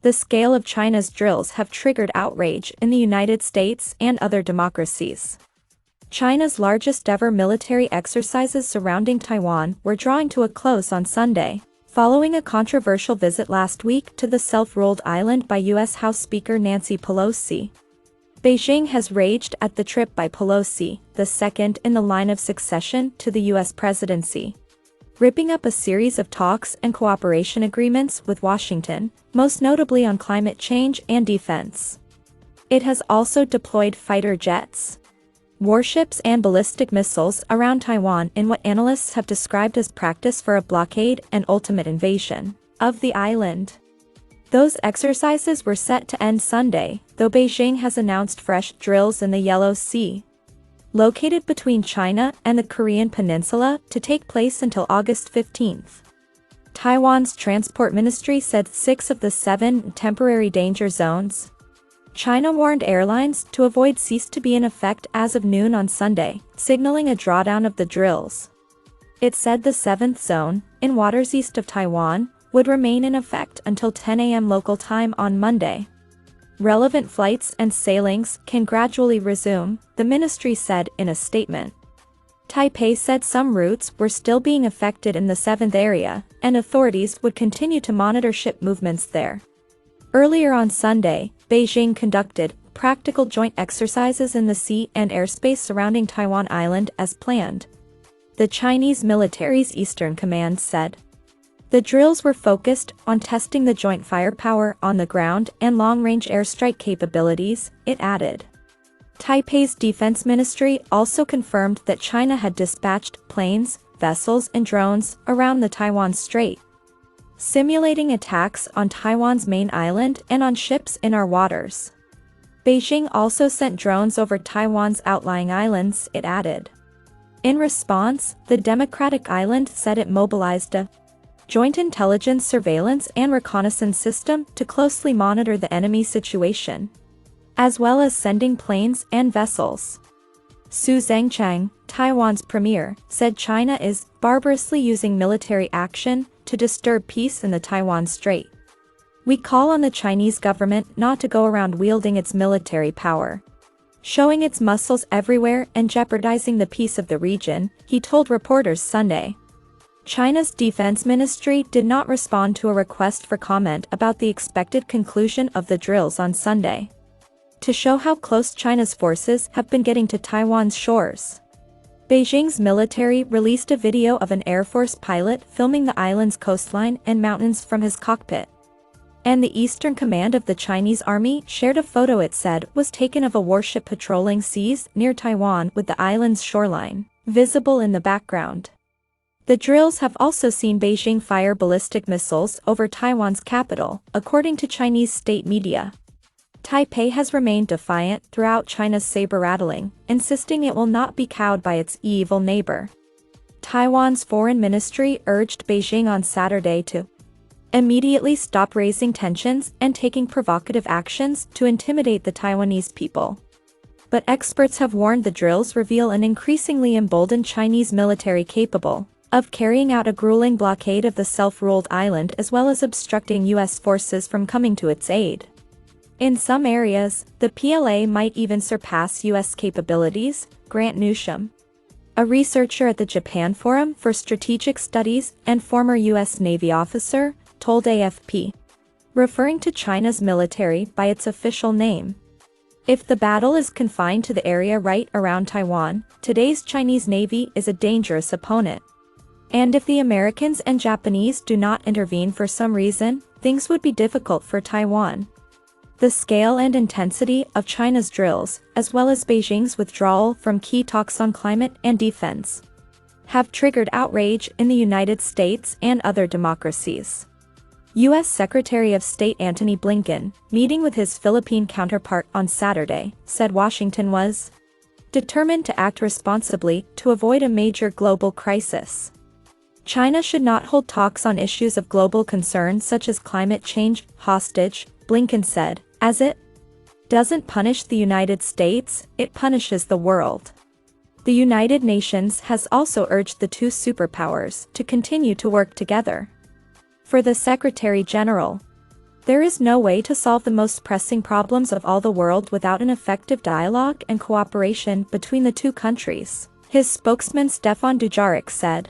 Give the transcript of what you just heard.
The scale of China's drills have triggered outrage in the United States and other democracies. China's largest ever military exercises surrounding Taiwan were drawing to a close on Sunday, following a controversial visit last week to the self-ruled island by U.S. House Speaker Nancy Pelosi. Beijing has raged at the trip by Pelosi, the second in the line of succession to the U.S. presidency, ripping up a series of talks and cooperation agreements with Washington, most notably on climate change and defense. It has also deployed fighter jets, warships and ballistic missiles around Taiwan in what analysts have described as practice for a blockade and ultimate invasion of the island. Those exercises were set to end Sunday, though Beijing has announced fresh drills in the Yellow Sea, located between China and the Korean Peninsula, to take place until August 15. Taiwan's transport ministry said 6 of the 7 temporary danger zones China warned airlines to avoid ceased to be in effect as of noon on Sunday, signaling a drawdown of the drills. It said the 7th zone, in waters east of Taiwan, would remain in effect until 10 a.m. local time on Monday. Relevant flights and sailings can gradually resume, the ministry said in a statement. Taipei said some routes were still being affected in the 7th area, and authorities would continue to monitor ship movements there. Earlier on Sunday, Beijing conducted practical joint exercises in the sea and airspace surrounding Taiwan Island as planned, the Chinese military's Eastern Command said. The drills were focused on testing the joint firepower on the ground and long-range airstrike capabilities, it added. Taipei's defense ministry also confirmed that China had dispatched planes, vessels and drones around the Taiwan Strait, simulating attacks on Taiwan's main island and on ships in our waters. Beijing also sent drones over Taiwan's outlying islands, it added. In response, the Democratic Island said it mobilized a joint intelligence surveillance and reconnaissance system to closely monitor the enemy situation, as well as sending planes and vessels. Su Zhengchang, Taiwan's premier, said China is barbarously using military action to disturb peace in the Taiwan Strait. We call on the Chinese government not to go around wielding its military power, showing its muscles everywhere and jeopardizing the peace of the region, he told reporters Sunday. China's defense ministry did not respond to a request for comment about the expected conclusion of the drills on Sunday. To show how close China's forces have been getting to Taiwan's shores, Beijing's military released a video of an Air Force pilot filming the island's coastline and mountains from his cockpit. And the Eastern Command of the Chinese Army shared a photo it said was taken of a warship patrolling seas near Taiwan with the island's shoreline visible in the background. The drills have also seen Beijing fire ballistic missiles over Taiwan's capital, according to Chinese state media. Taipei has remained defiant throughout China's saber-rattling, insisting it will not be cowed by its evil neighbor. Taiwan's foreign ministry urged Beijing on Saturday to immediately stop raising tensions and taking provocative actions to intimidate the Taiwanese people. But experts have warned the drills reveal an increasingly emboldened Chinese military capable of carrying out a grueling blockade of the self-ruled island as well as obstructing U.S. forces from coming to its aid. In some areas, the PLA might even surpass U.S. capabilities, Grant Newsham, a researcher at the Japan Forum for Strategic Studies and former U.S. Navy officer, told AFP, referring to China's military by its official name. If the battle is confined to the area right around Taiwan, today's Chinese Navy is a dangerous opponent. And if the Americans and Japanese do not intervene for some reason, things would be difficult for Taiwan. The scale and intensity of China's drills, as well as Beijing's withdrawal from key talks on climate and defense, have triggered outrage in the United States and other democracies. U.S. Secretary of State Antony Blinken, meeting with his Philippine counterpart on Saturday, said Washington was determined to act responsibly to avoid a major global crisis. China should not hold talks on issues of global concern such as climate change hostage, Blinken said, as it doesn't punish the United States, it punishes the world. The United Nations has also urged the two superpowers to continue to work together. For the Secretary General, There is no way to solve the most pressing problems of all the world without an effective dialogue and cooperation between the two countries, his spokesman Stefan Dujarric said.